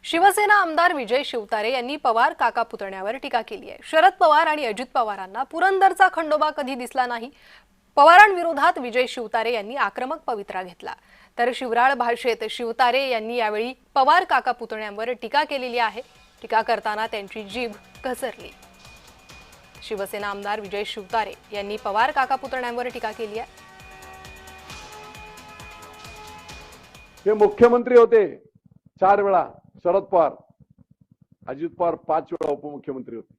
शिवसेना आमदार विजय शिवतारे यांनी पवार काका पुतण्यावर टीका केली आहे। शरद पवार आणि अजित पवारांना पुरंदरचा खंडोबा कधी दिसला नाही। पवारांविरोधात विजय शिवतारे यांनी आक्रमक पवित्रा घेतला। तर शिवराळ भाषेत शिवतारे यांनी यावेळी पवार काका पुतण्यांवर टीका केलेली आहे। टीका करताना त्यांची जीभ घसरली। शिवसेना आमदार विजय शिवतारे यांनी पवार काका पुतण्यांवर टीका केली आहे। हे मुख्यमंत्री होते 4 वेळा, शरद पवार, अजित पवार 5 वेळा उपमुख्यमंत्री होते।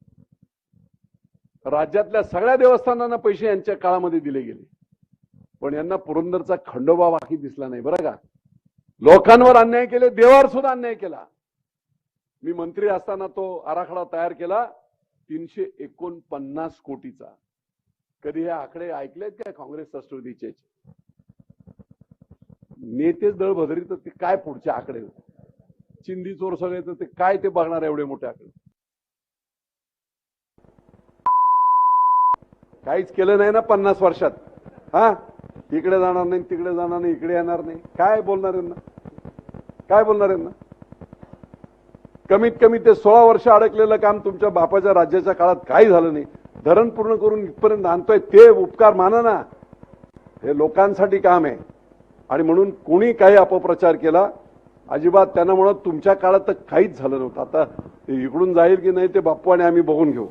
राज्यातल्या सगळ्या देवस्थानांना पैसे यांच्या काळामध्ये दिले गेले, पण यांना पुरंदरचा खंडोबा बाकी दिसला नाही। बरं का, लोकांवर अन्याय केले, देवावर सुद्धा अन्याय केला। मी मंत्री असताना तो आराखडा तयार केला 349 कोटीचा। कधी हे आकडे ऐकलेत का काँग्रेस राष्ट्रवादीचे? नेतेच दळ भदरी तर ते काय पुढचे आकडे, चिंदी चोर सगळे तर ते काय ते बघणार एवढे मोठे आकडे। काहीच केलं नाही ना 50 वर्षात। हा, इकडे जाणार नाही, तिकडे जाणार नाही, इकडे येणार नाही, काय बोलणार यांना? काय बोलणार यांना? कमीत कमी ते 16 वर्ष अडकलेलं काम तुमच्या बापाच्या राज्याच्या काळात काही झालं नाही। धरण पूर्ण करून इथपर्यंत आणतोय, ते उपकार माना ना। हे लोकांसाठी काम आहे, आणि म्हणून कोणी काही अपप्रचार केला अजिबात त्यांना म्हणत तुमच्या काळात तर काहीच झालं नव्हतं। आता इकडून जाईल की नाही ते बाप्पू आणि आम्ही बघून घेऊ।